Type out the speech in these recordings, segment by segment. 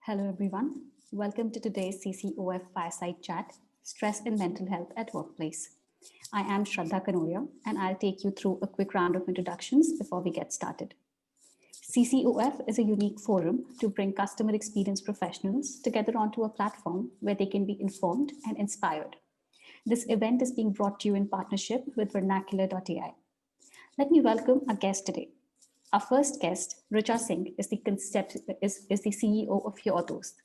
Hello, everyone. Welcome to today's CCOF Fireside Chat, Stress and Mental Health at Workplace. I am Shraddha Kanoria, and I'll take you through a quick round of introductions before we get started. CCOF is a unique forum to bring customer experience professionals together onto a platform where they can be informed and inspired. This event is being brought to you in partnership with Vernacular.ai. Let me welcome our guest today. Our first guest, Richa Singh, is the CEO of Your Dost,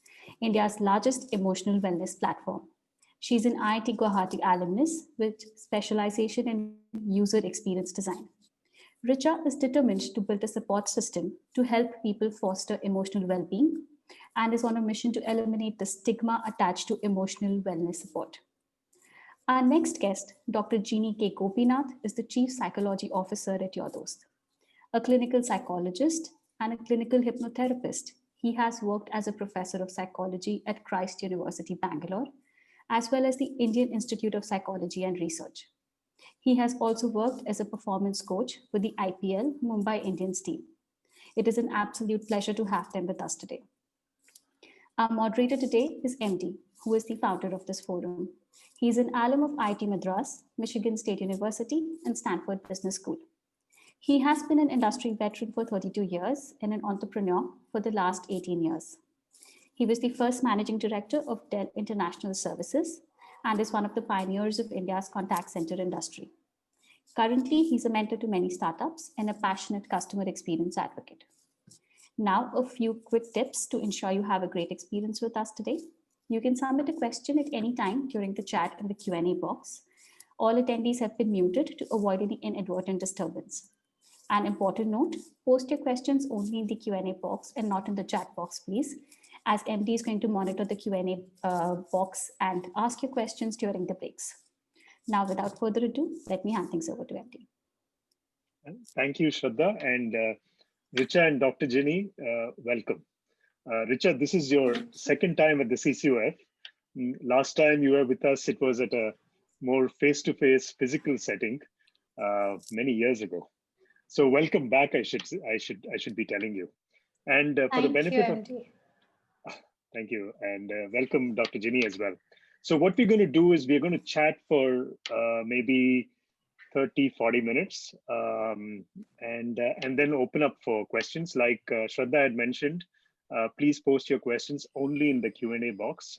India's largest emotional wellness platform. She's an IIT Guwahati alumnus with specialization in user experience design. Richa is determined to build a support system to help people foster emotional well-being and is on a mission to eliminate the stigma attached to emotional wellness support. Our next guest, Dr. Jeannie K. Gopinath, is the Chief Psychology Officer at Your Dost. A clinical psychologist and a clinical hypnotherapist, he has worked as a professor of psychology at Christ University, Bangalore, as well as the Indian Institute of Psychology and Research. He has also worked as a performance coach with the IPL Mumbai Indians team. It is an absolute pleasure to have them with us today. Our moderator today is MD, who is the founder of this forum. He is an alum of IIT Madras, Michigan State University, and Stanford Business School. He has been an industry veteran for 32 years and an entrepreneur for the last 18 years. He was the first managing director of Dell International Services and is one of the pioneers of India's contact center industry. Currently, he's a mentor to many startups and a passionate customer experience advocate. Now, a few quick tips to ensure you have a great experience with us today. You can submit a question at any time during the chat in the Q&A box. All attendees have been muted to avoid any inadvertent disturbance. An important note, post your questions only in the Q&A box and not in the chat box, please, as MD is going to monitor the Q&A box and ask your questions during the breaks. Now, without further ado, let me hand things over to MD. Thank you, Shraddha, and Richa and Dr. Ginny, welcome. Richa, this is your second time at the CCOF. Last time you were with us, it was at a more face-to-face physical setting many years ago. So welcome back, I should be telling you. And for the benefit of thank you, and welcome Dr. Ginny as well. So what we're going to do is we're going to chat for maybe 30-40 minutes and then open up for questions. Like Shraddha had mentioned, please post your questions only in the Q&A box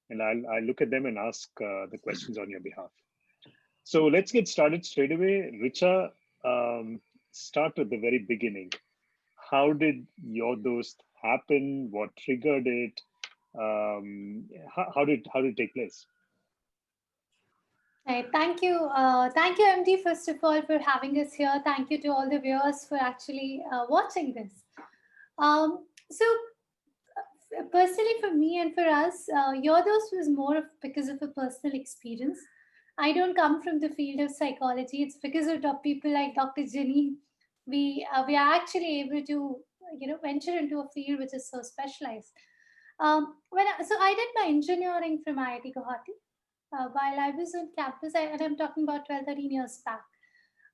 and I'll look at them and ask the questions on your behalf. So let's get started straight away. Richa, start at the very beginning. How did Your Dost happen? What triggered it? How did it take place? Right, thank you, MD, first of all, for having us here. Thank you to all the viewers for actually watching this. Personally, for me and for us, Your Dost was more of because of a personal experience. I don't come from the field of psychology. It's because of people like Dr. Ginny. We are actually able to venture into a field which is so specialized. So I did my engineering from IIT Guwahati. While I was on campus, and I'm talking about 12-13 years back,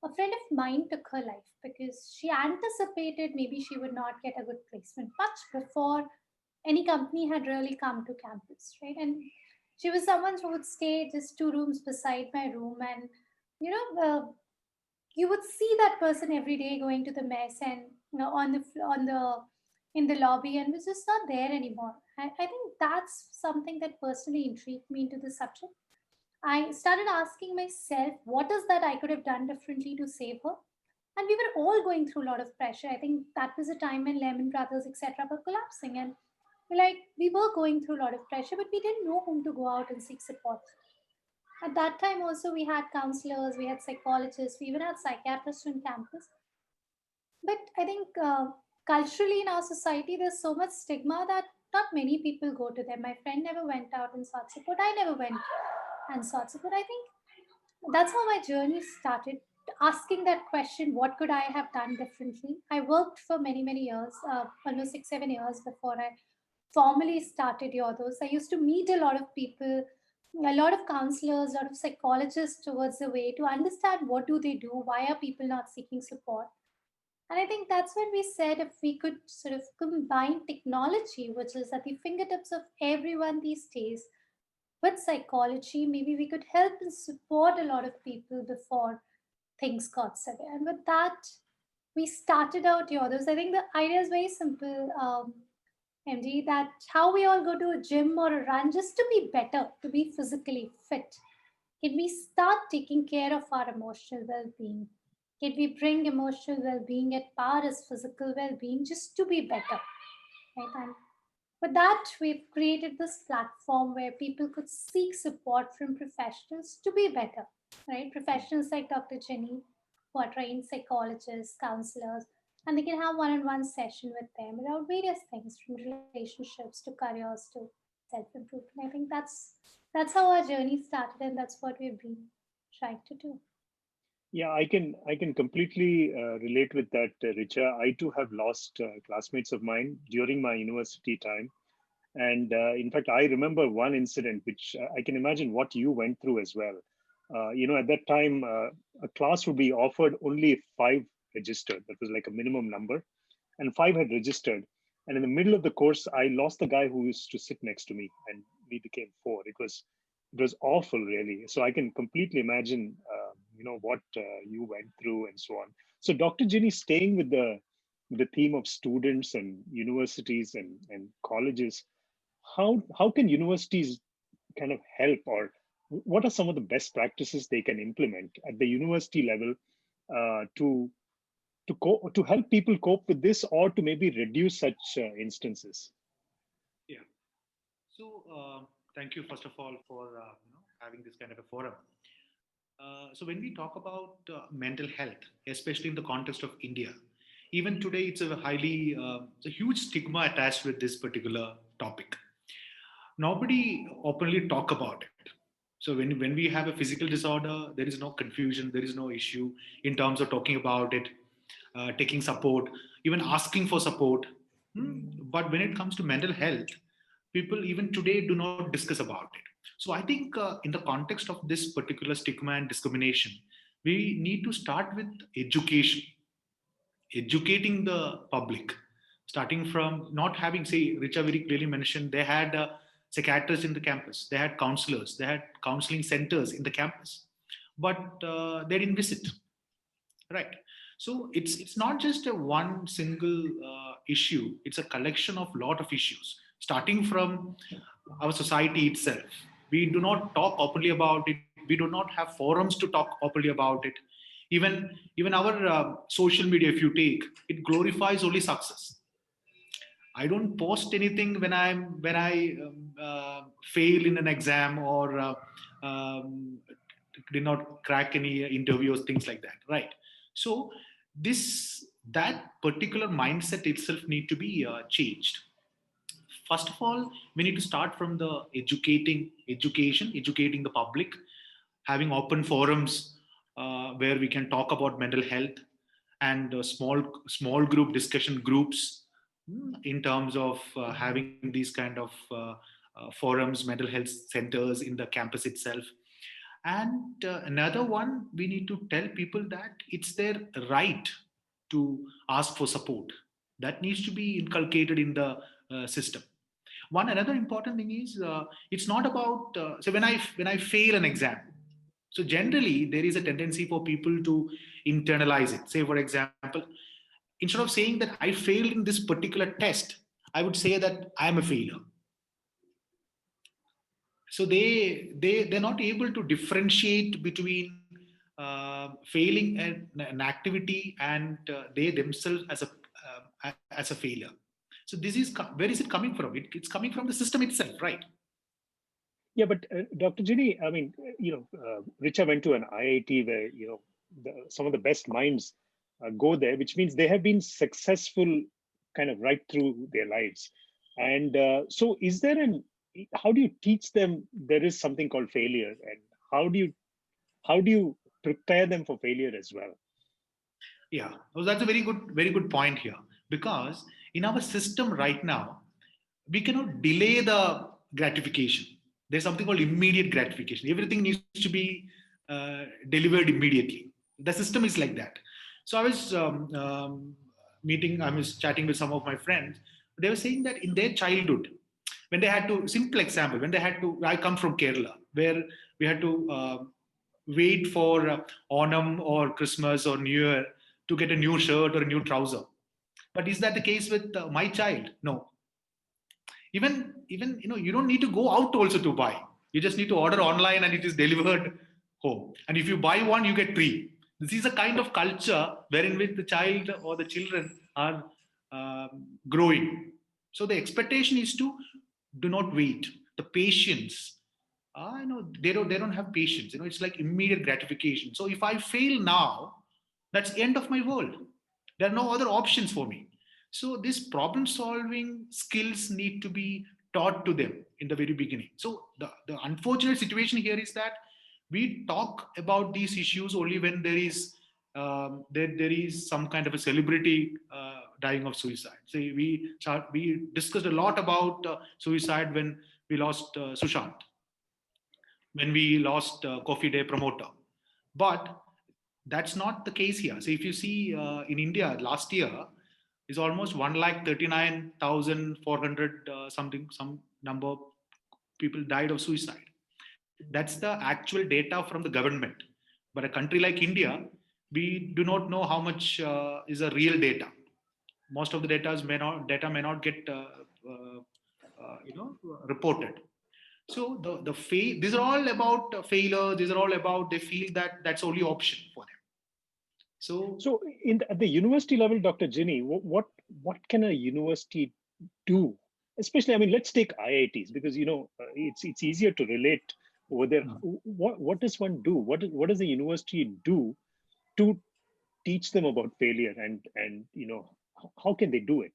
a friend of mine took her life because she anticipated maybe she would not get a good placement much before any company had really come to campus, right? And she was someone who would stay just 2 rooms beside my room, and you would see that person every day going to the mess and in the lobby, and was just not there anymore. I think that's something that personally intrigued me into the subject. I started asking myself, what is that I could have done differently to save her? And we were all going through a lot of pressure. I think that was a time when Lehman Brothers, etc., were collapsing, and we were going through a lot of pressure, but we didn't know whom to go out and seek support. At that time also, we had counselors, we had psychologists, we even had psychiatrists on campus. But I think culturally in our society, there's so much stigma that not many people go to them. My friend never went out and sought support. I never went and sought support. I think that's how my journey started, asking that question, what could I have done differently? I worked for many, many years, almost 6-7 years before I formally started Your Dost. I used to meet a lot of people, a lot of counselors, a lot of psychologists towards the way to understand what do they do, why are people not seeking support. And I think that's when we said if we could sort of combine technology, which is at the fingertips of everyone these days, with psychology, maybe we could help and support a lot of people before things got severe. And with that, we started out here. I think the idea is very simple, MD, that how we all go to a gym or a run just to be better, to be physically fit. Can we start taking care of our emotional well-being? Can we bring emotional well-being at par as physical well-being just to be better? Right? And with that, we've created this platform where people could seek support from professionals to be better. Right? Professionals like Dr. Jenny, who are trained psychologists, counselors, and they can have one-on-one session with them about various things from relationships to careers to self-improvement. I think that's how our journey started, and that's what we've been trying to do. Yeah, I can completely relate with that, Richa. I too have lost classmates of mine during my university time. And in fact, I remember one incident which I can imagine what you went through as well. At that time, a class would be offered only if five registered. That was like a minimum number, and five had registered. And in the middle of the course, I lost the guy who used to sit next to me, and we became four. It was awful, really. So I can completely imagine, what you went through and so on. So, Dr. Ginny, staying with the theme of students and universities and colleges, how can universities kind of help, or what are some of the best practices they can implement at the university level to help people cope with this, or to maybe reduce such instances? Yeah. So thank you first of all for having this kind of a forum. So when we talk about mental health, especially in the context of India, even today it's a huge stigma attached with this particular topic. Nobody openly talk about it. So when we have a physical disorder, there is no confusion, there is no issue in terms of talking about it, taking support, even asking for support. But when it comes to mental health, people even today do not discuss about it. So I think in the context of this particular stigma and discrimination, we need to start with education, educating the public, starting from not having, say, Richa very clearly mentioned, they had psychiatrists in the campus, they had counselors, they had counseling centers in the campus, but they didn't visit, right? So it's not just a one single issue, it's a collection of lot of issues, starting from our society itself. We do not talk openly about it. We do not have forums to talk openly about it. Even our social media, if you take, it glorifies only success. I don't post anything when I fail in an exam or did not crack any interviews, things like that, right? So this that particular mindset itself need to be changed. First of all, we need to start from the educating the public, having open forums where we can talk about mental health, and small group discussion groups, in terms of having these kind of forums, mental health centers in the campus itself. And another one, we need to tell people that it's their right to ask for support. That needs to be inculcated in the system. One another important thing is, it's not about so when I fail an exam, so generally there is a tendency for people to internalize it. Say for example, instead of saying that I failed in this particular test, I would say that I am a failure. So they're not able to differentiate between failing an activity and they themselves as a failure. So this is where is it coming from? It's coming from the system itself, right? Yeah, but Dr. Ginny, I mean, Richa went to an IIT where some of the best minds go there, which means they have been successful kind of right through their lives. And so, how do you teach them there is something called failure, and how do you prepare them for failure as well? Yeah, well, that's a very good point here, because in our system right now, we cannot delay the gratification. There's something called immediate gratification. Everything needs to be delivered immediately. The system is like that. So I was I was chatting with some of my friends. They were saying that in their childhood, when they had to, simple example, when they had to, I come from Kerala, where we had to wait for Onam or Christmas or New Year to get a new shirt or a new trouser. But is that the case with my child? No. Even you don't need to go out also to buy. You just need to order online and it is delivered home. And if you buy one, you get three. This is a kind of culture wherein which the child or the children are growing. So the expectation is to do not wait. The patience, they don't have patience. It's like immediate gratification. So if I fail now, that's the end of my world. There are no other options for me. So these problem solving skills need to be taught to them in the very beginning. So the unfortunate situation here is that we talk about these issues only when there is some kind of a celebrity dying of suicide. So we discussed a lot about suicide when we lost Sushant, when we lost Coffee Day promoter, but that's not the case here. So if you see in India last year is almost 1,39,400 something, some number of people died of suicide. That's the actual data from the government. But a country like India, we do not know how much is a real data. Most of the data may not get reported. So these are all about failure. These are all about they feel that that's only option for them. So at the university level, Dr. Ginny, what can a university do? Especially, I mean, let's take IITs because it's easier to relate over there. What does one do? What does the university do to teach them about failure and how can they do it?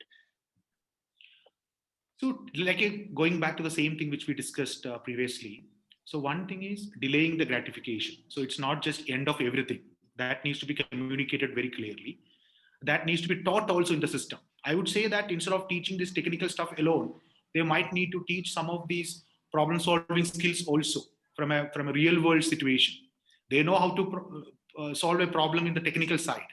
So, like going back to the same thing which we discussed previously. So, one thing is delaying the gratification. So, it's not just end of everything. That needs to be communicated very clearly. That needs to be taught also in the system. I would say that instead of teaching this technical stuff alone, they might need to teach some of these problem solving skills also from a real world situation. They know how to solve a problem in the technical side,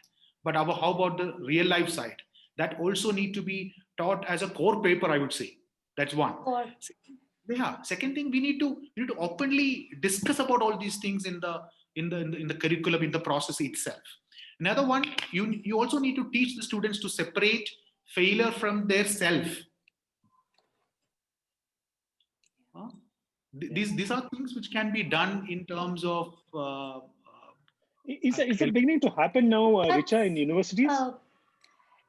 but how about the real life side? That also need to be taught as a core paper, I would say. That's one. Or Yeah. Second thing, we need to openly discuss about all these things in the curriculum, in the process itself. Another one, you also need to teach the students to separate failure from their self. These are things which can be done in terms of. Is that beginning to happen now, Richa, in universities?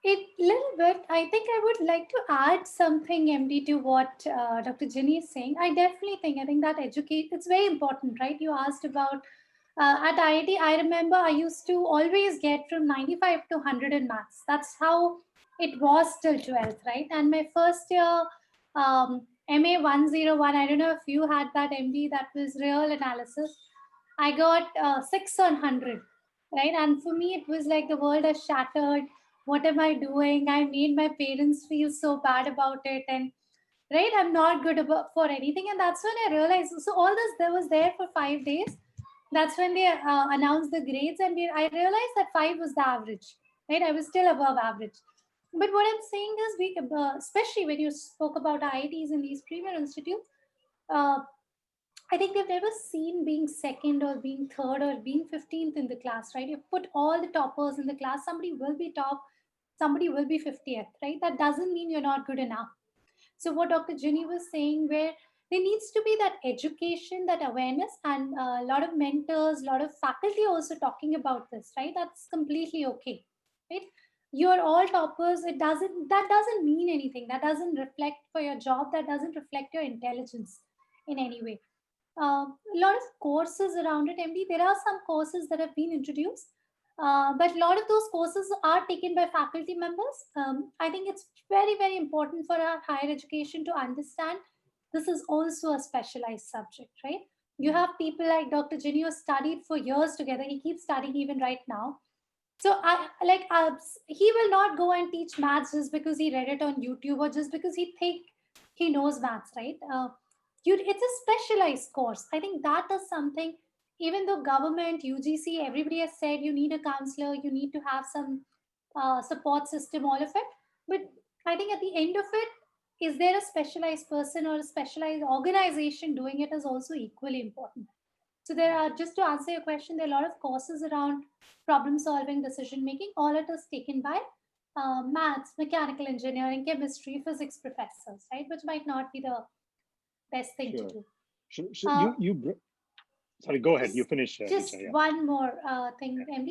It little bit. I think I would like to add something, MD, to what Dr. Ginny is saying. I think that it's very important, right? You asked about at IIT. I remember I used to always get from 95 to 100 in maths. That's how it was till 12th, right? And my first year, MA 101, I don't know if you had that, MD, that was real analysis. I got 6 on 100, right? And for me, it was like the world has shattered. What am I doing? I made my parents feel so bad about it. And right, I'm not good for anything. And that's when I realized, so all this there was there for 5 days. That's when they announced the grades. And I realized that 5 was the average, right? I was still above average. But what I'm saying is, especially when you spoke about IITs and these premier institutes, I think they've never seen being second or being third or being 15th in the class, right? You put all the toppers in the class, somebody will be top, somebody will be 50th, right? That doesn't mean you're not good enough. So what Dr. Ginny was saying, where there needs to be that education, that awareness, and a lot of mentors, a lot of faculty also talking about this, right? That's completely okay, right? You're all toppers. That doesn't mean anything. That doesn't reflect for your job. That doesn't reflect your intelligence in any way. A lot of courses around it, MD. There are some courses that have been introduced, but a lot of those courses are taken by faculty members. I think it's very, very important for our higher education to understand this is also a specialized subject, right? You have people like Dr. Ginny who studied for years together. He keeps studying even right now. So he will not go and teach maths just because he read it on YouTube or just because he think he knows maths, right? It's a specialized course. I think that is something even though government, UGC, everybody has said you need a counselor, you need to have some support system, all of it. But I think at the end of it, is there a specialized person or a specialized organization doing it is also equally important. So there are, just to answer your question, there are a lot of courses around problem solving, decision making. All it is taken by maths, mechanical engineering, chemistry, physics professors, right? Which might not be the best thing to do. Sure. Sorry, go ahead. You finish. Just Richa, yeah. one more thing, MD.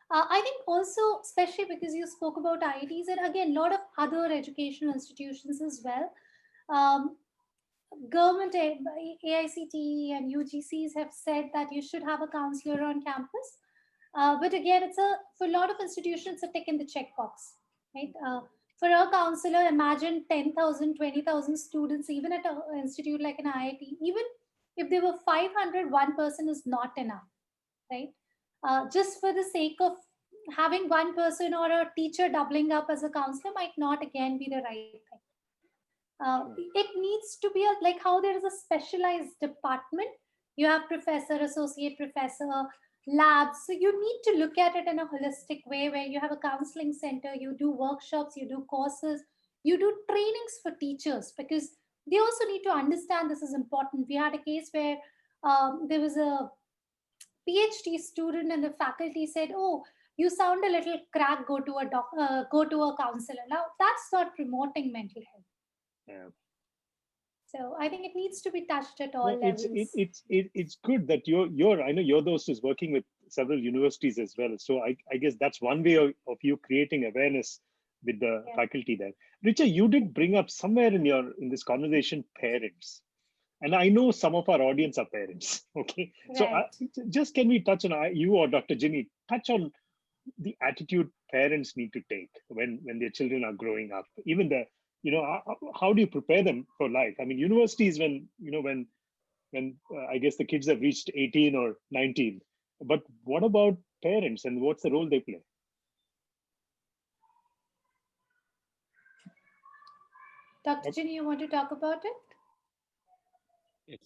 I think also, especially because you spoke about IITs and again, a lot of other educational institutions as well. Government, AICTE and UGCs have said that you should have a counselor on campus. But again, for a lot of institutions, it's a tick in the checkbox, right? For a counselor, imagine 10,000, 20,000 students, even at an institute like an IIT, even if there were 500, one person is not enough, right? Just for the sake of having one person or a teacher doubling up as a counselor might not again be the right thing. It needs to be like how there is a specialized department. You have professor, associate professor, labs. So you need to look at it in a holistic way where you have a counseling center, you do workshops, you do courses, you do trainings for teachers because they also need to understand this is important. We had a case where there was a PhD student and the faculty said, "Oh, you sound a little cracked. Go to a counselor." Now that's not promoting mental health. Yeah. So I think it needs to be touched at all No, levels. it's good that you're I know Yodos is working with several universities as well. So I guess that's one way of you creating awareness with the faculty there. Richa, you did bring up somewhere in this conversation parents. And I know some of our audience are parents. Okay. Right. So just can we touch on, you or Dr. Ginny, touch on the attitude parents need to take when their children are growing up, even how do you prepare them for life? I mean, universities, when I guess the kids have reached 18 or 19, but what about parents and what's the role they play? Dr. Ginny, you want to talk about it? Yes.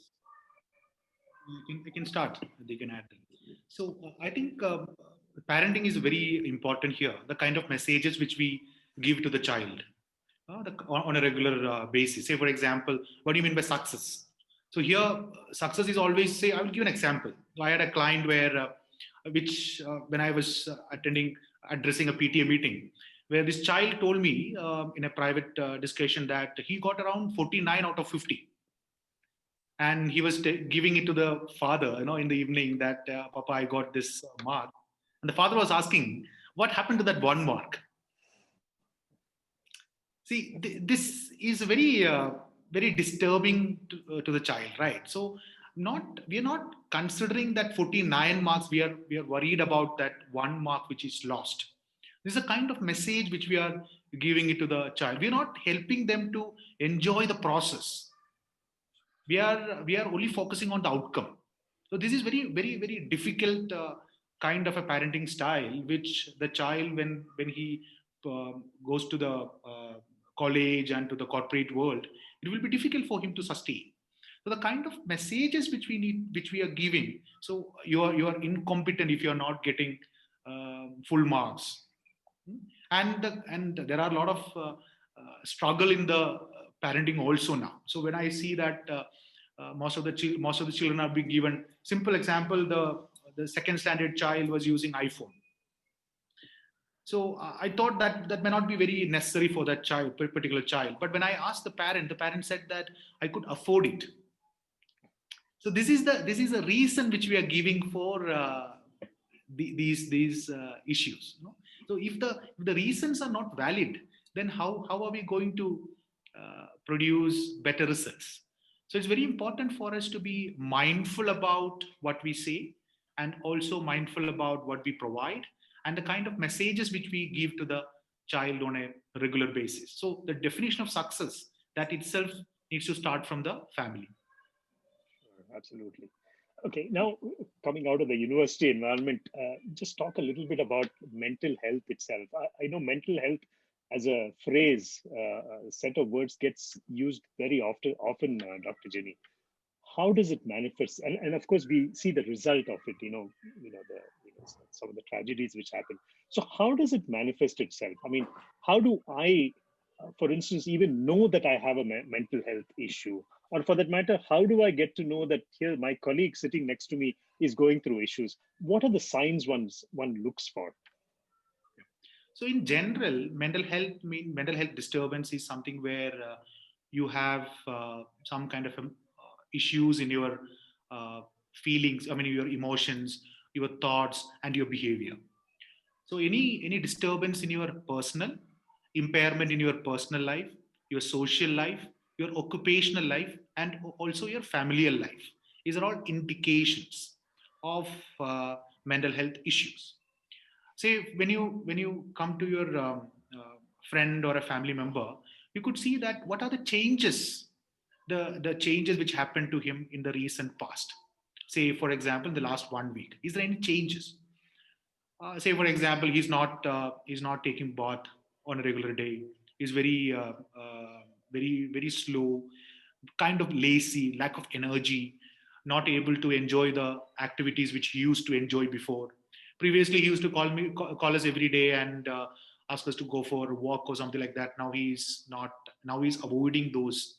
I can start. They can add. So I think parenting is very important here. The kind of messages which we give to the child on a regular basis. Say, for example, what do you mean by success? So here, success is always, say, I will give an example. I had a client when I was addressing a PTA meeting, where this child told me in a private discussion that he got around 49 out of 50. And he was giving it to the father, in the evening that, Papa, I got this mark. And the father was asking, what happened to that one mark? See, this is very, very disturbing to the child, right? So we are not considering that 49 marks. We are worried about that one mark which is lost. This is a kind of message which we are giving it to the child. We are not helping them to enjoy the process. We are only focusing on the outcome. So this is very, very, very difficult kind of a parenting style, which the child, when he goes to the college and to the corporate world, it will be difficult for him to sustain. So the kind of messages which we are giving. So you are incompetent if you are not getting full marks, and there are a lot of struggle in the parenting also now. So when I see that most of the children are being given, simple example, the second standard child was using iPhone. So I thought that may not be very necessary for that particular child. But when I asked the parent said that I could afford it. So this is the reason which we are giving for these issues. So if the reasons are not valid, then how are we going to produce better results? So it's very important for us to be mindful about what we say and also mindful about what we provide and the kind of messages which we give to the child on a regular basis. So the definition of success, that itself needs to start from the family. Sure, absolutely. Okay, now coming out of the university environment, just talk a little bit about mental health itself. I know mental health as a phrase, a set of words gets used very often, Dr. Ginny. how does it manifest? And of course, we see the result of it, some of the tragedies which happen. So how does it manifest itself? I mean, how do I, for instance, even know that I have a mental health issue? Or for that matter, how do I get to know that here my colleague sitting next to me is going through issues? What are the signs one looks for? So in general, mental health disturbance is something where you have some kind of issues in your feelings. I mean, your emotions, your thoughts, and your behavior. So any disturbance in your personal, impairment in your personal life, your social life, your occupational life, and also your familial life, these are all indications of mental health issues. Say when you come to your friend or a family member, you could see that what are the changes, the changes which happened to him in the recent past. Say for example, in the last 1 week, is there any changes? Say for example, he's not taking bath on a regular day. He's very slow, kind of lazy, lack of energy, not able to enjoy the activities which he used to enjoy before. Previously, he used to call us every day and ask us to go for a walk or something like that. Now he's not. Now he's avoiding those.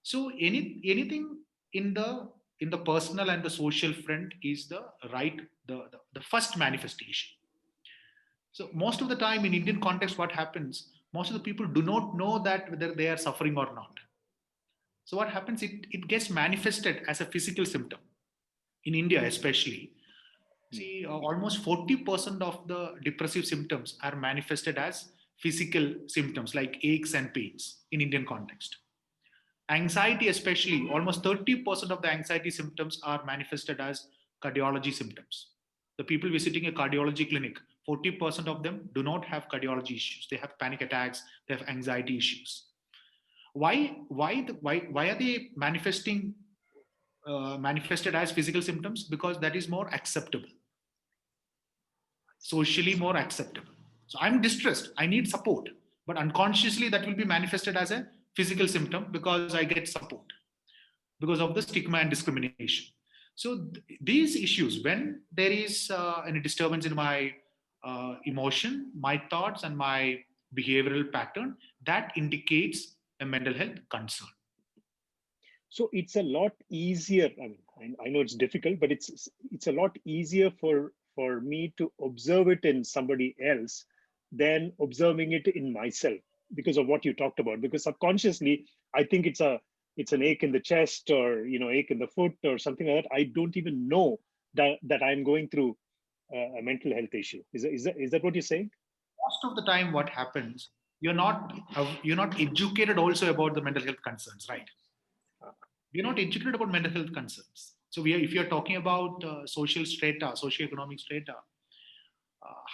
So anything in the personal and the social front is the right the first manifestation. So most of the time in Indian context, what happens? Most of the people do not know that whether they are suffering or not. So what happens? It gets manifested as a physical symptom in India, especially. See, almost 40% of the depressive symptoms are manifested as physical symptoms like aches and pains in Indian context. Anxiety, especially, almost 30% of the anxiety symptoms are manifested as cardiology symptoms. The people visiting a cardiology clinic, 40% of them do not have cardiology issues. They have panic attacks, they have anxiety issues. Why are they manifested as physical symptoms? Because that is more acceptable, socially more acceptable. So I'm distressed, I need support, but unconsciously that will be manifested as a physical symptom because I get support because of the stigma and discrimination. So these issues, when there is any disturbance in my emotion, my thoughts, and my behavioral pattern, that indicates a mental health concern. So it's a lot easier. I mean, I know it's difficult, but it's a lot easier for me to observe it in somebody else than observing it in myself because of what you talked about. Because subconsciously, I think it's an ache in the chest or ache in the foot or something like that. I don't even know that I'm going through a mental health issue. Is that what you're saying? Most of the time, what happens? You're not educated also about the mental health concerns, right? We're not educated about mental health concerns. So if you're talking about social strata, socioeconomic strata,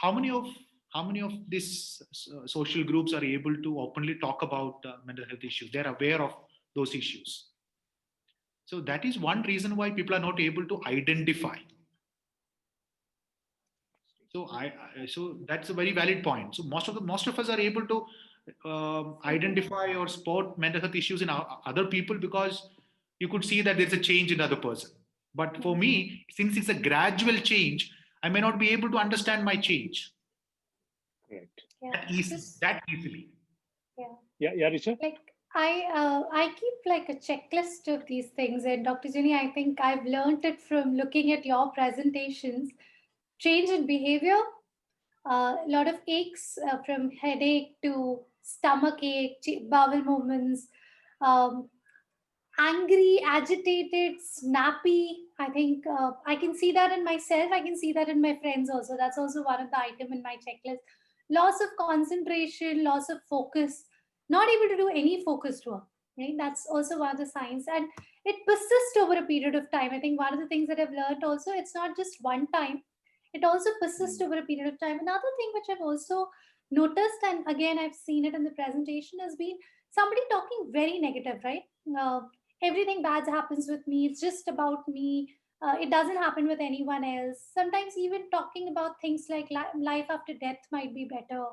how many of these social groups are able to openly talk about mental health issues? They're aware of those issues. So that is one reason why people are not able to identify. So that's a very valid point. So most of us are able to identify or spot mental health issues in other people because you could see that there's a change in the other person. But for me, since it's a gradual change, I may not be able to understand my change. Right. Yeah. That easily. Yeah. Yeah, Richa? Like I keep like a checklist of these things, and Dr. Jenny, I think I've learned it from looking at your presentations. Change in behavior, a lot of aches from headache to stomach ache, bowel movements, um, angry, agitated, snappy. I think I can see that in myself. I can see that in my friends also. That's also one of the item in my checklist. Loss of concentration, loss of focus, not able to do any focused work. Right? That's also one of the signs, and it persists over a period of time. I think one of the things that I've learned also, it's not just one time. It also persists over a period of time. Another thing which I've also noticed, and again I've seen it in the presentation, has been somebody talking very negative, right? Uh, Everything bad happens with me, it's just about me, it doesn't happen with anyone else. Sometimes even talking about things like life after death might be better.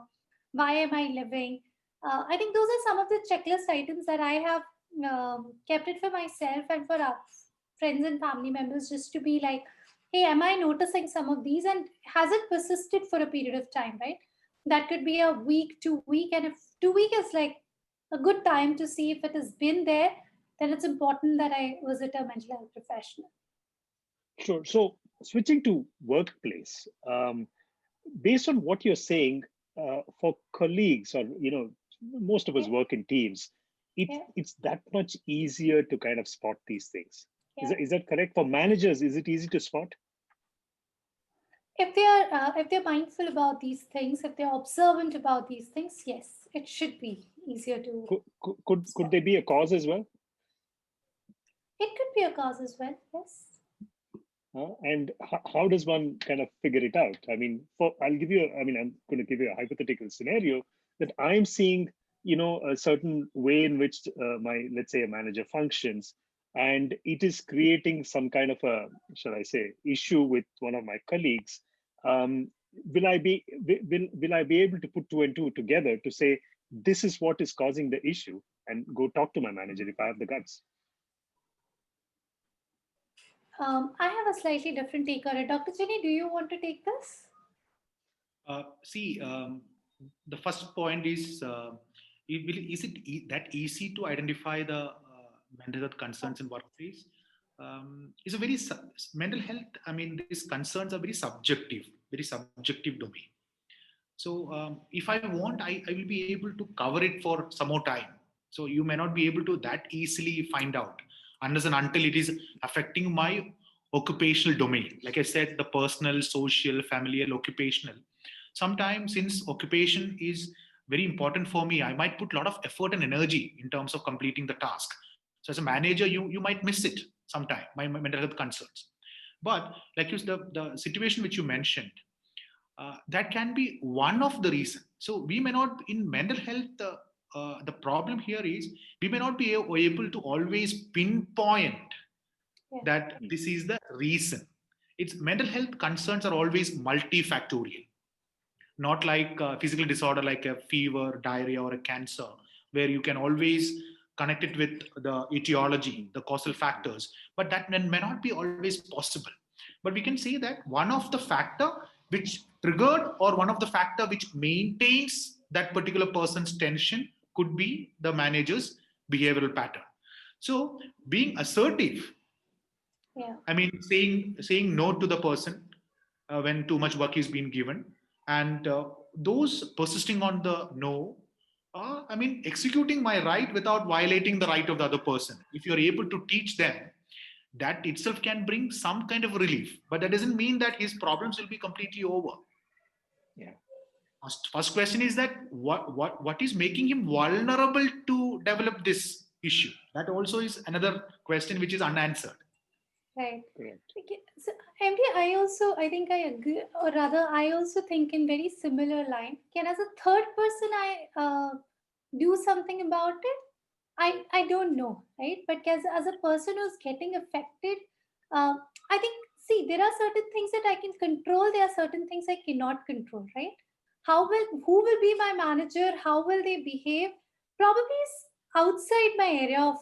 Why am I living? I think those are some of the checklist items that I have kept it for myself and for our friends and family members, just to be like, hey, am I noticing some of these, and has it persisted for a period of time, right? That could be a week, 2 week, and if 2 week is like a good time to see if it has been there, then it's important that I visit a mental health professional. Sure. So switching to workplace, based on what you're saying, for colleagues, or most of us Yeah. work in teams, Yeah. it's that much easier to kind of spot these things. Yeah. Is that correct? For managers, is it easy to spot? If they're mindful about these things, if they're observant about these things, yes, it should be easier to Could spot. they be a cause as well? It could be a cause as well, yes. And how does one kind of figure it out? I mean, I'm going to give you a hypothetical scenario that I'm seeing, a certain way in which let's say, a manager functions, and it is creating some kind of a, shall I say, issue with one of my colleagues. Will I be able to put two and two together to say this is what is causing the issue, and go talk to my manager if I have the guts? I have a slightly different take on it. Dr. Jenny, do you want to take this? See, the first point is, is it that easy to identify the mental health concerns in workplace? It's a mental health. I mean, these concerns are very subjective domain. So if I want, I will be able to cover it for some more time. So you may not be able to that easily find out unless and until it is affecting my occupational domain. Like I said, the personal, social, familial, occupational. Sometimes, since occupation is very important for me, I might put a lot of effort and energy in terms of completing the task. So as a manager, you might miss it sometime, my mental health concerns. But like the situation which you mentioned, that can be one of the reasons. So we may not, in mental health, the problem here is we may not be able to always pinpoint that this is the reason. It's mental health concerns are always multifactorial, not like a physical disorder like a fever, diarrhea, or a cancer, where you can always connect it with the etiology, the causal factors, but that may not be always possible. But we can say that one of the factor which triggered, or one of the factor which maintains that particular person's tension, could be the manager's behavioral pattern. So being assertive, Yeah. I mean, saying no to the person when too much work is being given, and those persisting on the no, I mean, executing my right without violating the right of the other person. If you're able to teach them, that itself can bring some kind of relief. But that doesn't mean that his problems will be completely over. Yeah. First question is that what is making him vulnerable to develop this issue? That also is another question which is unanswered. Right. Correct. Okay. So, MD, I think I agree, or rather, I also think in very similar line. Can, as a third person, I do something about it? I don't know, right? But as a person who's getting affected, I think, see, there are certain things that I can control. There are certain things I cannot control, right? Who will be my manager? How will they behave? Probably is outside my area of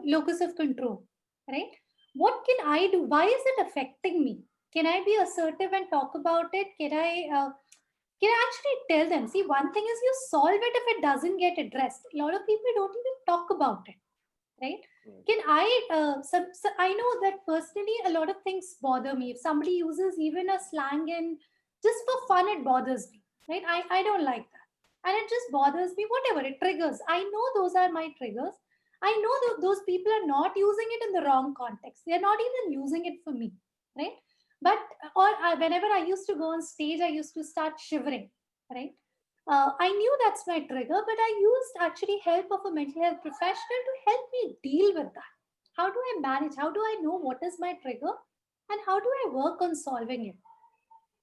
locus of control, right? What can I do? Why is it affecting me? Can I be assertive and talk about it? Can I actually tell them? See, one thing is you solve it if it doesn't get addressed. A lot of people don't even talk about it, right? Can I know that personally a lot of things bother me. If somebody uses even a slang and just for fun, it bothers me, right? I don't like that. And it just bothers me, whatever, it triggers. I know those are my triggers. I know that those people are not using it in the wrong context. They're not even using it for me, right? But whenever I used to go on stage, I used to start shivering, right? I knew that's my trigger, but I used actually help of a mental health professional to help me deal with that. How do I manage? How do I know what is my trigger, and how do I work on solving it?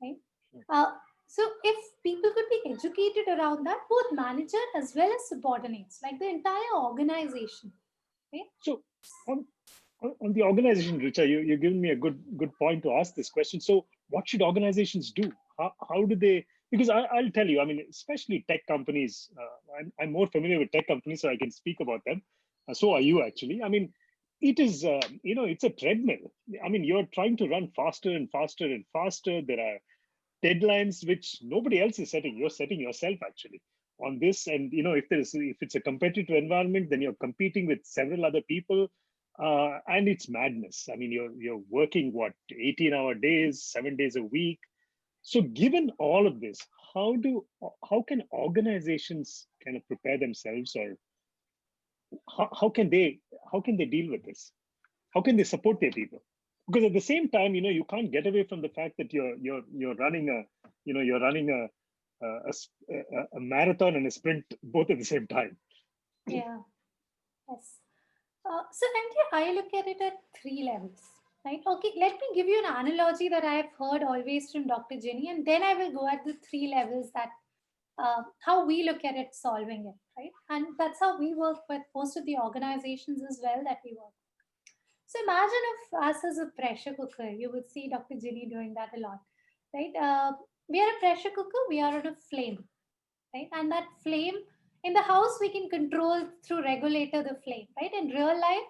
Right. So if people could be educated around that, both manager as well as subordinates, like the entire organization. Right? So on the organization, Richa, you're giving me a good point to ask this question. So what should organizations do? How do they? Because I'll tell you, I mean, especially tech companies. I'm more familiar with tech companies, so I can speak about them. So are you actually. I mean, it is, it's a treadmill. I mean, you're trying to run faster and faster and faster. There are deadlines which nobody else is setting. You're setting yourself actually on this. And, if it's a competitive environment, then you're competing with several other people. And it's madness. I mean, you're working what, 18-hour days, 7 days a week. So given all of this, how can organizations kind of prepare themselves, or how can they deal with this? How can they support their people? Because at the same time, you can't get away from the fact that you're running a marathon and a sprint both at the same time. Yeah. Yes. So, Andy, I look at it at three levels, right? Okay, let me give you an analogy that I have heard always from Dr. Jenny, and then I will go at the three levels that how we look at it, solving it, right? And that's how we work with most of the organizations as well that we work. So imagine if us as a pressure cooker, you would see Dr. Jenny doing that a lot, right? We are a pressure cooker, we are on a flame, right? And that flame in the house, we can control through regulator the flame, right? In real life,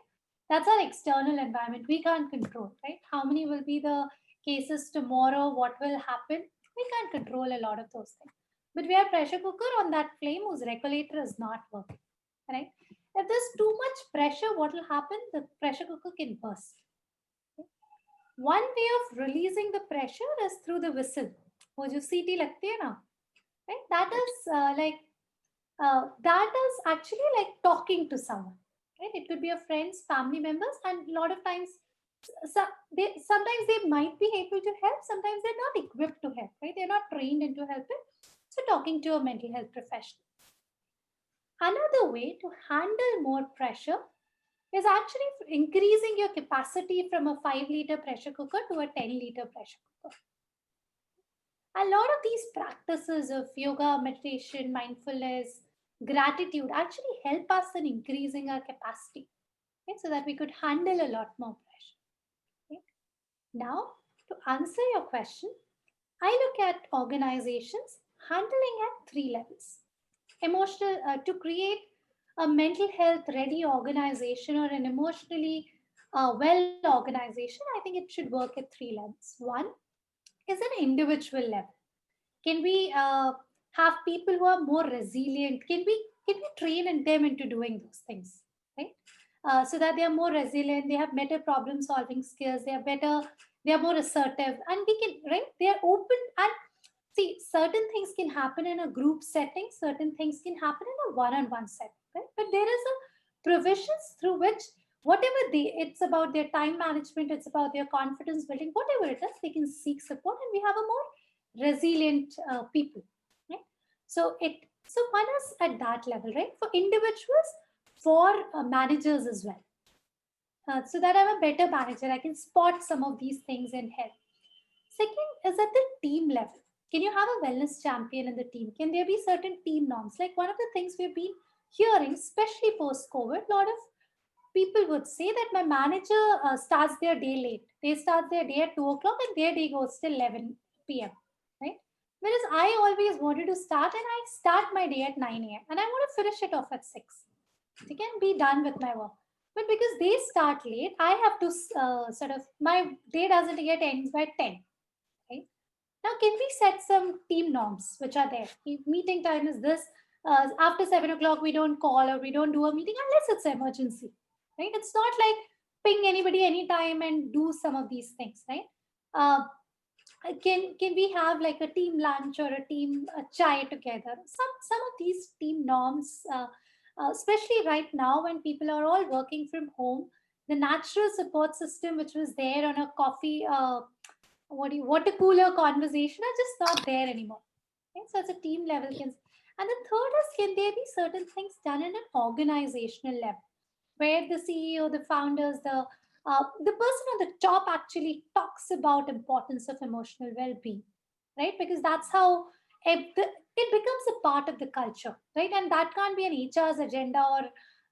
that's our external environment. We can't control, right? How many will be the cases tomorrow? What will happen? We can't control a lot of those things. But we have pressure cooker on that flame whose regulator is not working, right? If there's too much pressure, what will happen? The pressure cooker can burst. One way of releasing the pressure is through the whistle. वो जो सीटी लगती है ना, right? That is actually like talking to someone, right? It could be a friends, family members, and a lot of times, sometimes they might be able to help, sometimes they're not equipped to help, right? They're not trained into helping. So talking to a mental health professional. Another way to handle more pressure is actually increasing your capacity from a 5-liter pressure cooker to a 10-liter pressure cooker. A lot of these practices of yoga, meditation, mindfulness, gratitude actually help us in increasing our capacity, okay, so that we could handle a lot more pressure. Okay. Now, to answer your question, I look at organizations handling at three levels. Emotional, to create a mental health ready organization or an emotionally well organization, I think it should work at three levels. One is an individual level. Can we have people who are more resilient? Can we train them into doing those things, right? So that they are more resilient, they have better problem solving skills, they are more assertive, and we can, right? They are open. And see, certain things can happen in a group setting, certain things can happen in a one-on-one setting, right? But there is a provisions through which it's about their time management, it's about their confidence building, whatever it is, they can seek support, and we have a more resilient people, right? So one is at that level, right? For individuals, for managers as well, so that I'm a better manager, I can spot some of these things and help. Second is at the team level. Can you have a wellness champion in the team? Can there be certain team norms? Like one of the things we've been hearing, especially post-COVID, a lot of people would say that my manager starts their day late. They start their day at 2 o'clock and their day goes till 11 p.m., right? Whereas I always wanted to start, and I start my day at 9 a.m. and I want to finish it off at 6. I can be done with my work. But because they start late, I have to my day doesn't get ends by 10. Now, can we set some team norms which are there? If meeting time is this. After 7 o'clock, we don't call or we don't do a meeting unless it's an emergency, right? It's not like ping anybody anytime and do some of these things, right? Can we have like a team lunch or a team chai together? Some of these team norms, especially right now when people are all working from home, the natural support system which was there on a coffee. Water cooler conversation are just not there anymore. Okay? So it's a team level. And the third is, can there be certain things done in an organizational level where the CEO, the founders, the person on the top actually talks about importance of emotional well-being, right? Because that's how it becomes a part of the culture, right? And that can't be an HR's agenda or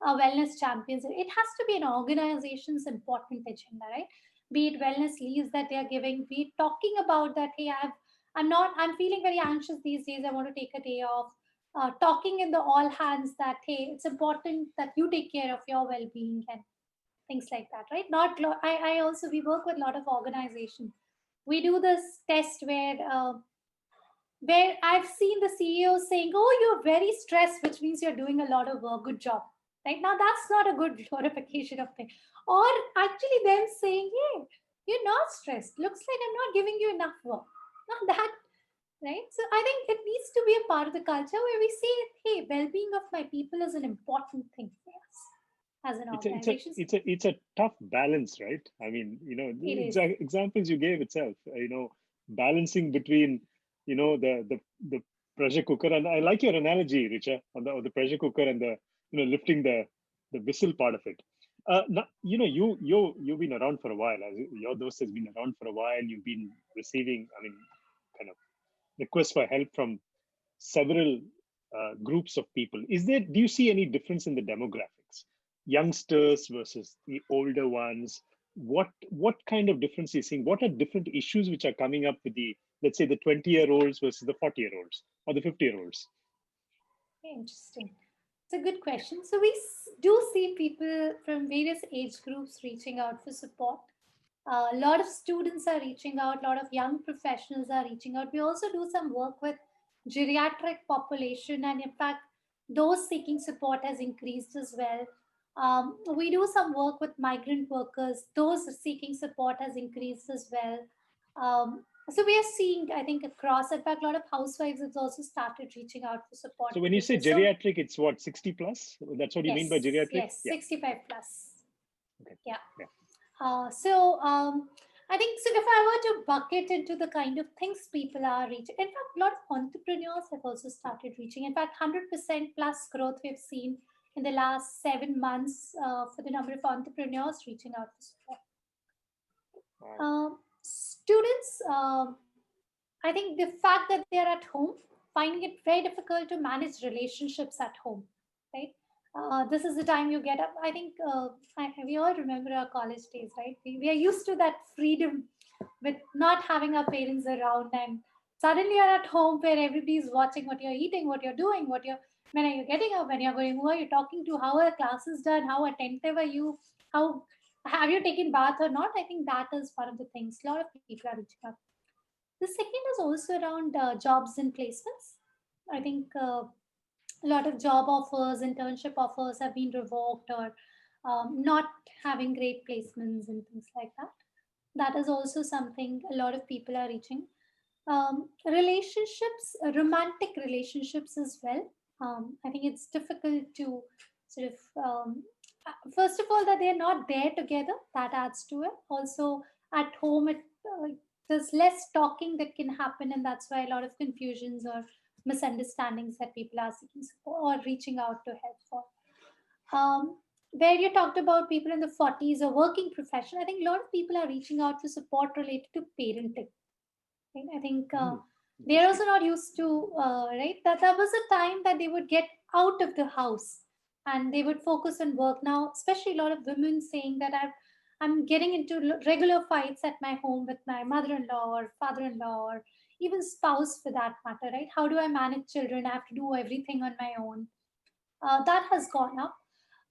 a wellness champions. It has to be an organization's important agenda, right? Be it wellness leaves that they are giving, be it talking about that, hey, I'm feeling very anxious these days, I want to take a day off. talking in the all hands that, hey, it's important that you take care of your well-being and things like that, right? I also, we work with a lot of organizations. We do this test where I've seen the CEO saying, oh, you're very stressed, which means you're doing a lot of work, good job. Right now, that's not a good glorification of thing. Or actually them saying, hey, you're not stressed. Looks like I'm not giving you enough work. Not that, right? So I think it needs to be a part of the culture where we say, hey, well-being of my people is an important thing for us as an organization. It's a tough balance, right? I mean, the examples you gave itself, balancing between, the pressure cooker, and I like your analogy, Richa, on the pressure cooker and the, lifting the whistle part of it. Now, you've been around for a while. Your dose has been around for a while. You've been receiving, kind of requests for help from several groups of people. Do you see any difference in the demographics? Youngsters versus the older ones? What kind of difference are you seeing? What are different issues which are coming up with let's say the 20-year-olds versus the 40-year-olds or the 50-year-olds? Interesting. It's a good question. So we do see people from various age groups reaching out for support. A lot of students are reaching out, a lot of young professionals are reaching out. We also do some work with geriatric population, and in fact, those seeking support has increased as well. We do some work with migrant workers, those seeking support has increased as well. So we are seeing, I think, across, in fact, a lot of housewives have also started reaching out for support. So when you say geriatric, it's what, 60 plus? That's what you mean by geriatric? Yes, yeah. 65 plus. Okay. Yeah. I think, so if I were to bucket into the kind of things people are reaching, in fact, a lot of entrepreneurs have also started reaching. In fact, 100% plus growth we've seen in the last 7 months for the number of entrepreneurs reaching out for support. Wow. Students, I think the fact that they're at home, finding it very difficult to manage relationships at home, right? This is the time you get up. I think we all remember our college days, right? We are used to that freedom with not having our parents around, and suddenly you're at home where everybody's watching what you're eating, what you're doing, when are you getting up, when you're going, who are you talking to, how are classes done, how attentive are you, how have you taken bath or not? I think that is one of the things a lot of people are reaching out. The second is also around jobs and placements. I think a lot of job offers, internship offers have been revoked, or not having great placements and things like that. That is also something a lot of people are reaching. Relationships, romantic relationships as well. I think it's difficult to sort of, first of all, that they're not there together. That adds to it. Also, at home, there's less talking that can happen, and that's why a lot of confusions or misunderstandings that people are seeking support or reaching out to help for. Where you talked about people in the 40s or working profession, I think a lot of people are reaching out for support related to parenting. Right? I think they're also not used to, right? That was a time that they would get out of the house and they would focus on work. Now, especially a lot of women saying that I'm getting into regular fights at my home with my mother-in-law or father-in-law or even spouse for that matter, right? How do I manage children? I have to do everything on my own. That has gone up.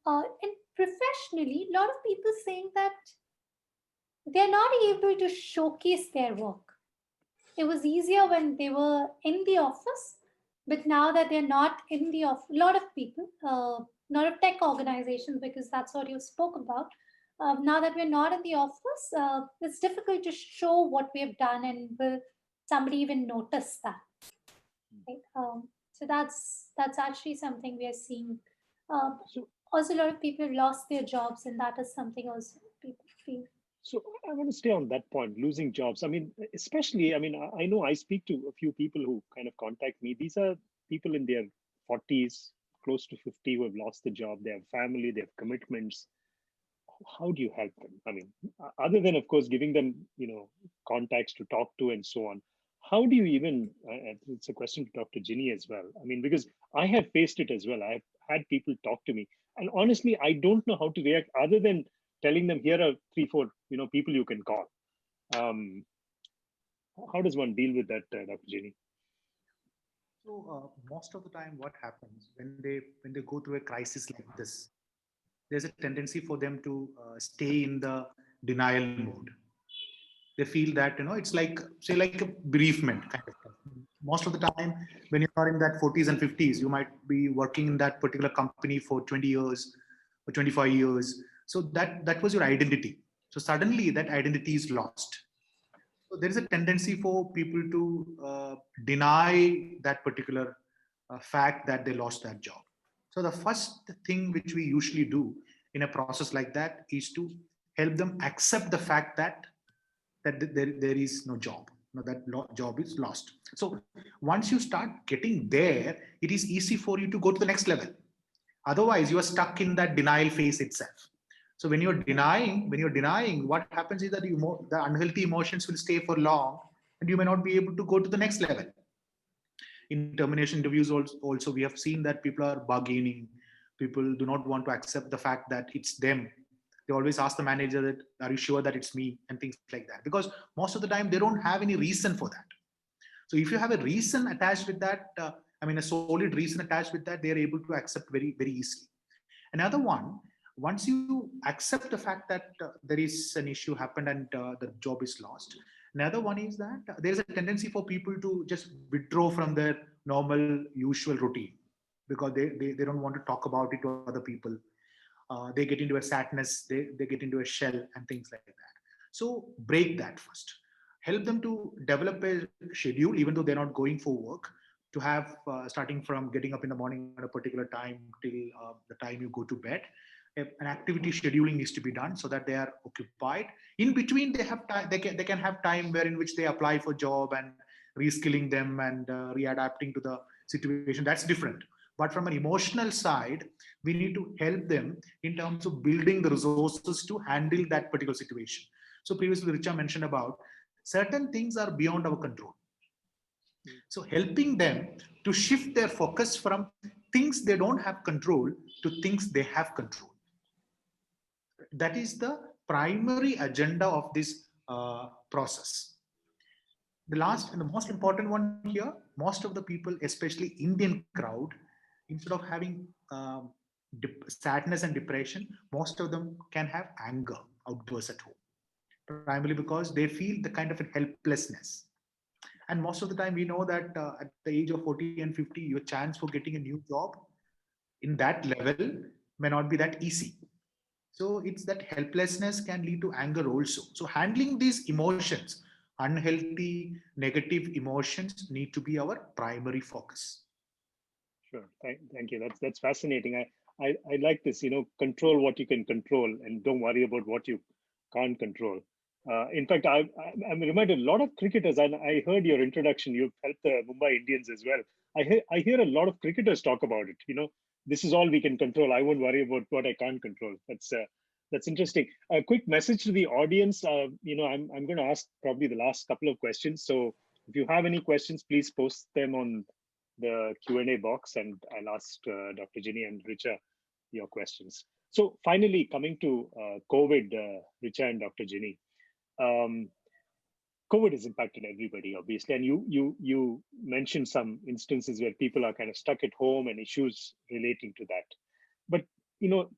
And professionally, a lot of people saying that they're not able to showcase their work. It was easier when they were in the office, but now that they're not in the office, a lot of people, a lot of tech organizations, because that's what you spoke about, now that we're not in the office, it's difficult to show what we have done, and will somebody even notice that? Right? So that's actually something we are seeing. Also, a lot of people have lost their jobs, and that is something also people feel. So I want to stay on that point, losing jobs. I mean, especially, I know I speak to a few people who kind of contact me. These are people in their 40s, close to 50, who have lost the job. They have family, they have commitments. How do you help them? I mean, other than, of course, giving them, contacts to talk to and so on. How do you even, it's a question to Dr. Ginny as well. I mean, because I have faced it as well. I've had people talk to me. And honestly, I don't know how to react other than telling them, here are 3-4 people you can call. How does one deal with that, Dr. Ginny? So most of the time, what happens when they go through a crisis like this, there's a tendency for them to stay in the denial mode. They feel that it's like, say, like a bereavement kind of thing. Most of the time, when you are in that 40s and 50s, you might be working in that particular company for 20 years or 25 years. So that was your identity. So suddenly that identity is lost. So there is a tendency for people to deny that particular fact that they lost that job. So the first thing which we usually do in a process like that is to help them accept the fact that there is no job. That job is lost. So once you start getting there, it is easy for you to go to the next level. Otherwise, you are stuck in that denial phase itself. So when you're denying, what happens is that the unhealthy emotions will stay for long, and you may not be able to go to the next level. In termination interviews, also we have seen that people are bargaining. People do not want to accept the fact that it's them. They always ask the manager that, "Are you sure that it's me?" and things like that. Because most of the time they don't have any reason for that. So if you have a reason attached with that, a solid reason attached with that, they are able to accept very, very easily. Another one, once you accept the fact that there is an issue happened and the job is lost, another one is that there is a tendency for people to just withdraw from their normal, usual routine because they don't want to talk about it to other people. They get into a sadness, they get into a shell and things like that. So break that first. Help them to develop a schedule, even though they're not going for work, to have starting from getting up in the morning at a particular time till the time you go to bed. An activity scheduling needs to be done so that they are occupied. In between, they have time. They can have time where in which they apply for job and reskilling them and readapting to the situation. That's different. But from an emotional side, we need to help them in terms of building the resources to handle that particular situation. So previously, Richa mentioned about certain things are beyond our control. So helping them to shift their focus from things they don't have control to things they have control. That is the primary agenda of this process. The last and the most important one here, most of the people, especially Indian crowd, instead of having sadness and depression, most of them can have anger outbursts at home, primarily because they feel the kind of a helplessness. And most of the time, we know that at the age of 40 and 50, your chance for getting a new job in that level may not be that easy. So it's that helplessness can lead to anger also. So handling these emotions, unhealthy, negative emotions, need to be our primary focus. Sure. Thank you. That's fascinating. I like this, control what you can control and don't worry about what you can't control. In fact, I'm reminded a lot of cricketers, and I heard your introduction, you've helped the Mumbai Indians as well. I hear a lot of cricketers talk about it. This is all we can control. I won't worry about what I can't control. That's interesting. A quick message to the audience. I'm going to ask probably the last couple of questions. So if you have any questions, please post them on the Q&A box, and I'll ask Dr. Ginny and Richa your questions. So finally, coming to COVID, Richa and Dr. Ginny. COVID has impacted everybody, obviously, and you mentioned some instances where people are kind of stuck at home and issues relating to that. But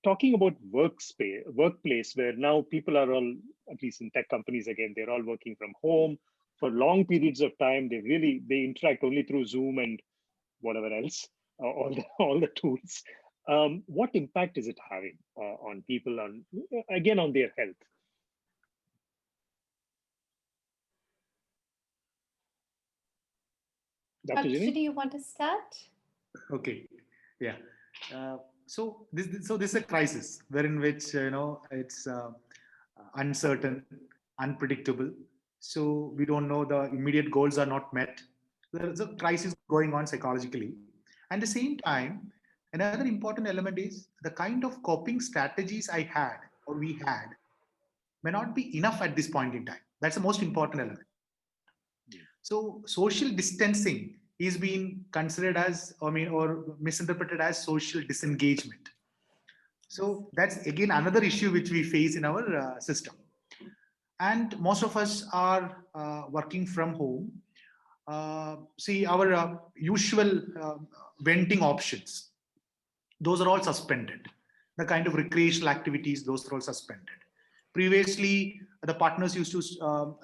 talking about workplace, where now people are all, at least in tech companies, again, they're all working from home for long periods of time. They interact only through Zoom and whatever else, all the tools. What impact is it having on people, on their health? Dr. Ginny, do you want to start? Okay, yeah. So this is a crisis wherein which it's uncertain, unpredictable. So we don't know, the immediate goals are not met. There's a crisis going on psychologically. At the same time, another important element is the kind of coping strategies I had or we had may not be enough at this point in time. That's the most important element. So social distancing is being considered as, or misinterpreted as social disengagement. So that's again another issue which we face in our system. And most of us are working from home. see our usual venting options, those are all suspended. The kind of recreational activities, those are all suspended. Previously, the partners used to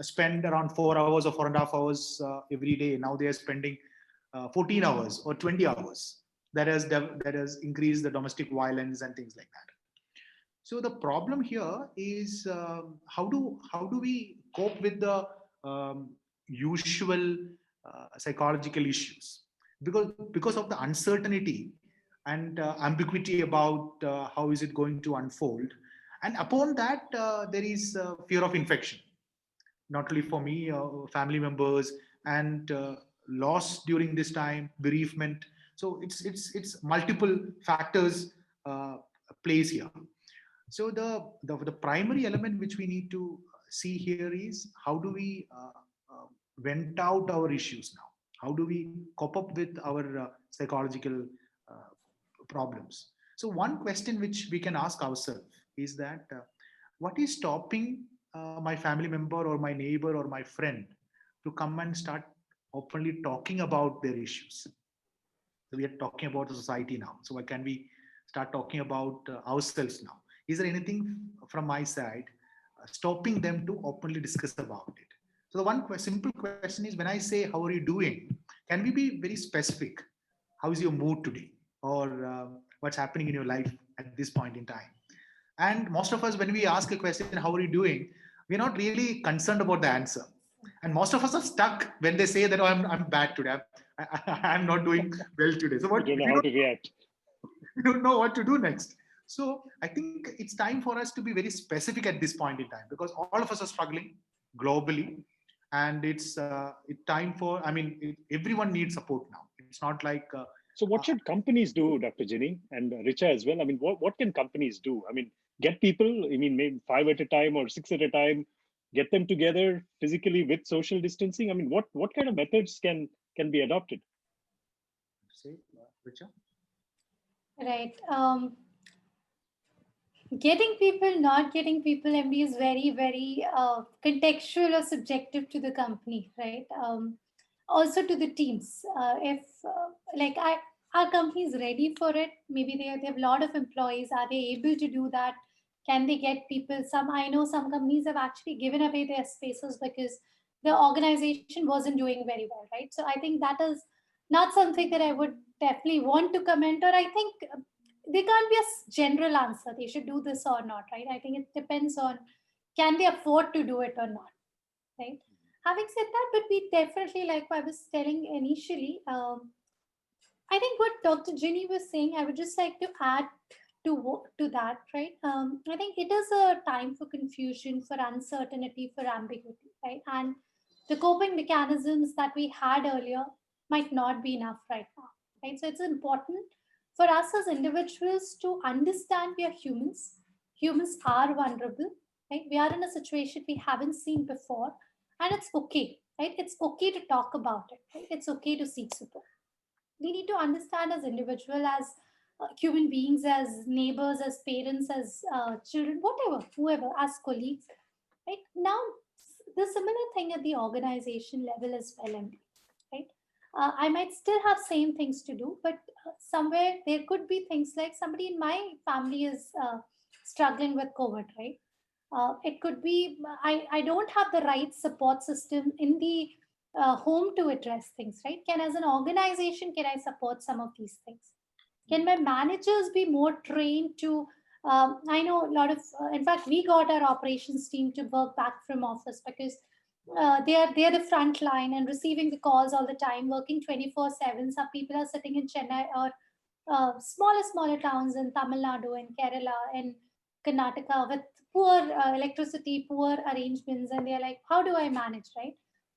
spend around 4 hours or 4.5 hours every day. Now they are spending 14 hours or 20 hours. That has increased the domestic violence and things like that. So the problem here is how do we cope with the usual psychological issues, because of the uncertainty and ambiguity about how is it going to unfold, and upon that there is fear of infection, not only for me, family members, and loss during this time, bereavement. So it's multiple factors plays here. So the primary element which we need to see here is how do we vent out our issues now? How do we cope up with our psychological uh, problems? So one question which we can ask ourselves is that what is stopping my family member or my neighbor or my friend to come and start openly talking about their issues? So we are talking about the society now. So why can we start talking about ourselves now? Is there anything from my side stopping them to openly discuss about it? So the one simple question is, when I say, how are you doing? Can we be very specific? How is your mood today? Or what's happening in your life at this point in time? And most of us, when we ask a question, how are you doing? We're not really concerned about the answer. And most of us are stuck when they say that, oh, I'm bad today. I'm not doing well today. So We what don't know we how don't, to react. we don't know what to do next. So I think it's time for us to be very specific at this point in time, because all of us are struggling globally, and it's time for. I mean, everyone needs support now. It's not like So what uh, should companies do, Dr. Ginny and Richa as well? I mean, what can companies do? I mean, get people, I mean, maybe 5 at a time or 6 at a time, get them together physically with social distancing. I mean, what kind of methods can be adopted? say, Richa. Right. Getting people, not getting people, MD, is very, very contextual or subjective to the company, right? Also to the teams. If like our company is ready for it, maybe they have a lot of employees. Are they able to do that? Can they get people? Some, I know some companies have actually given away their spaces because the organization wasn't doing very well, right? So I think that is not something that I would definitely want to comment, or I think there can't be a general answer. They should do this or not, right? I think it depends on, can they afford to do it or not, right? Having said that, but we definitely, like I was telling initially, I think what Dr. Ginny was saying, I would just like to add to that, right? I think it is a time for confusion, for uncertainty, for ambiguity, right? And the coping mechanisms that we had earlier might not be enough right now, right? So it's important for us as individuals to understand we are humans. Humans are vulnerable, right? We are in a situation we haven't seen before, and it's okay, right? It's okay to talk about it, right? It's okay to seek support. We need to understand as individual, as human beings, as neighbors, as parents, as children, whatever, whoever, as colleagues, right? Now the similar thing at the organization level as well, MD, right? I might still have same things to do, but somewhere there could be things like somebody in my family is struggling with COVID, right? It could be I don't have the right support system in the home to address things, right? Can, as an organization, can I support some of these things? Can my managers be more trained to? I know a lot of. In fact, we got our operations team to work back from office because they are the front line and receiving the calls all the time, working 24/7. Some people are sitting in Chennai or smaller towns in Tamil Nadu and Kerala and Karnataka with poor electricity, poor arrangements, and they're like, how do I manage, right?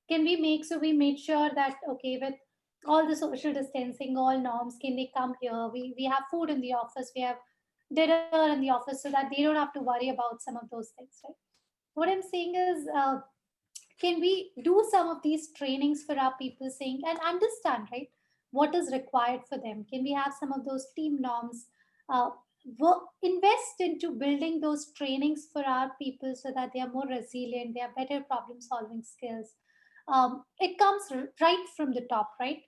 Can we make, so we made sure that, okay, with all the social distancing, all norms, can they come here? We have food in the office, we have dinner in the office, so that they don't have to worry about some of those things, right? What I'm saying is, can we do some of these trainings for our people, saying and understand, right, what is required for them? Can we have some of those team norms, uh, invest into building those trainings for our people so that they are more resilient, they have better problem solving skills, It comes right from the top, right?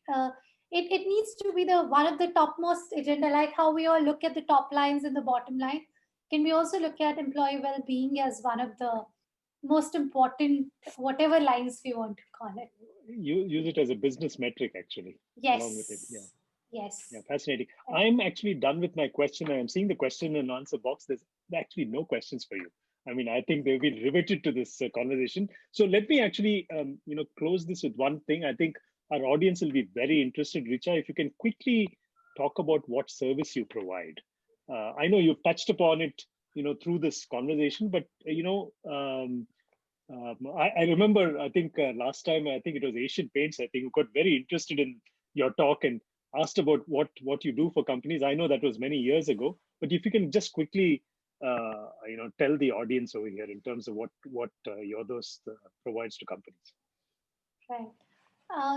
It needs to be the one of the topmost agenda, like how we all look at the top lines and the bottom line. Can we also look at employee well-being as one of the most important, whatever lines we want to call it? You use it as a business metric, actually, along with it. Yeah. Yes. Yes. Yeah, fascinating. I'm actually done with my question. I'm seeing the question and answer box. There's actually no questions for you. I mean, I think they'll be riveted to this conversation. So let me actually, close this with one thing. I think our audience will be very interested. Richa, if you can quickly talk about what service you provide. I know you've touched upon it, through this conversation, but I remember, I think last time, I think it was Asian Paints, I think, who got very interested in your talk and asked about what you do for companies. I know that was many years ago, but if you can just quickly, tell the audience over here in terms of what Yodos provides to companies. Right.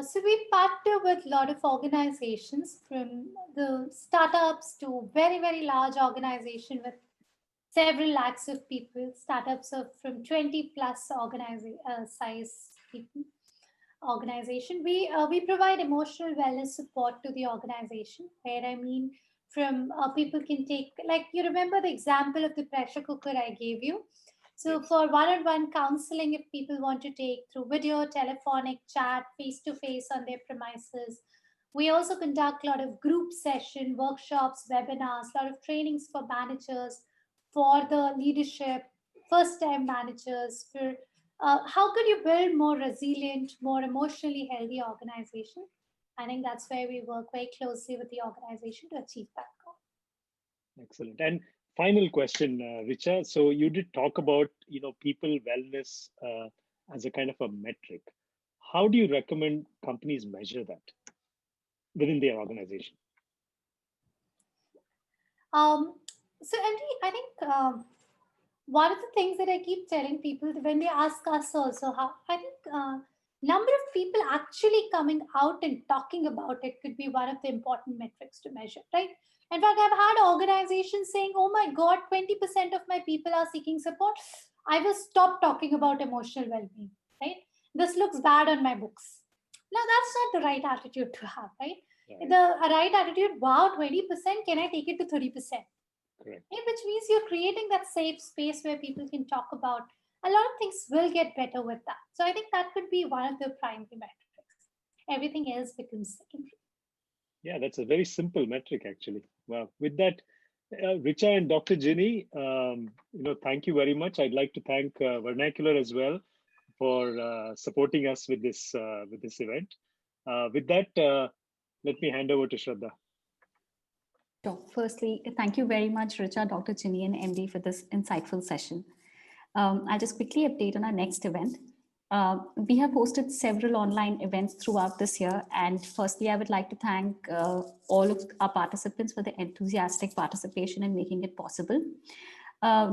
So we partner with a lot of organizations, from the startups to very, very large organization with several lakhs of people. Startups of from 20 plus size people organization. We provide emotional wellness support to the organization, where I mean, from people can take, like, you remember the example of the pressure cooker I gave you. So Yes. for one-on-one counseling, if people want to take through video, telephonic, chat, face-to-face on their premises, we also conduct a lot of group session, workshops, webinars, a lot of trainings for managers, for the leadership, first-time managers, for how could you build more resilient, more emotionally healthy organization? I think that's where we work very closely with the organization to achieve that goal. Excellent. And final question, Richa. So you did talk about, people wellness as a kind of a metric. How do you recommend companies measure that within their organization? So, Andy, I think one of the things that I keep telling people when they ask us also, how I think number of people actually coming out and talking about it could be one of the important metrics to measure, right? In fact, I've had organizations saying, "Oh my God, 20% of my people are seeking support. I will stop talking about emotional well-being." Right? This looks bad on my books. Now, that's not the right attitude to have, right? Right. The right attitude, wow, 20%, can I take it to 30%? Correct. Which means you're creating that safe space where people can talk about a lot of things. Will get better with that. So I think that could be one of the primary metrics. Everything else becomes secondary. Yeah, that's a very simple metric, actually. Well, with that, Richa and Dr. Ginny, thank you very much. I'd like to thank Vernacular as well for supporting us with this event. With that, let me hand over to Shraddha. So firstly, thank you very much, Richa, Dr. Ginny, and MD for this insightful session. I'll just quickly update on our next event. We have hosted several online events throughout this year. And firstly, I would like to thank all of our participants for the enthusiastic participation in making it possible.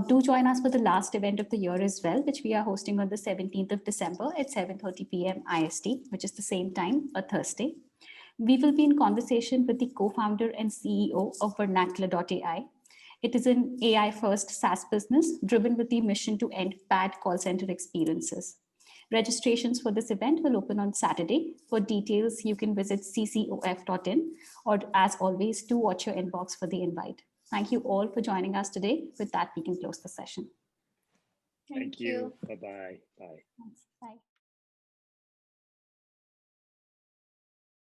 Do join us for the last event of the year as well, which we are hosting on the 17th of December at 7:30 p.m. IST, which is the same time, a Thursday. We will be in conversation with the co-founder and CEO of Vernacular.ai. It is an AI-first SaaS business driven with the mission to end bad call center experiences. Registrations for this event will open on Saturday. For details, you can visit ccof.in, or as always, do watch your inbox for the invite. Thank you all for joining us today. With that, we can close the session. Thank you. Bye-bye. Bye. Bye.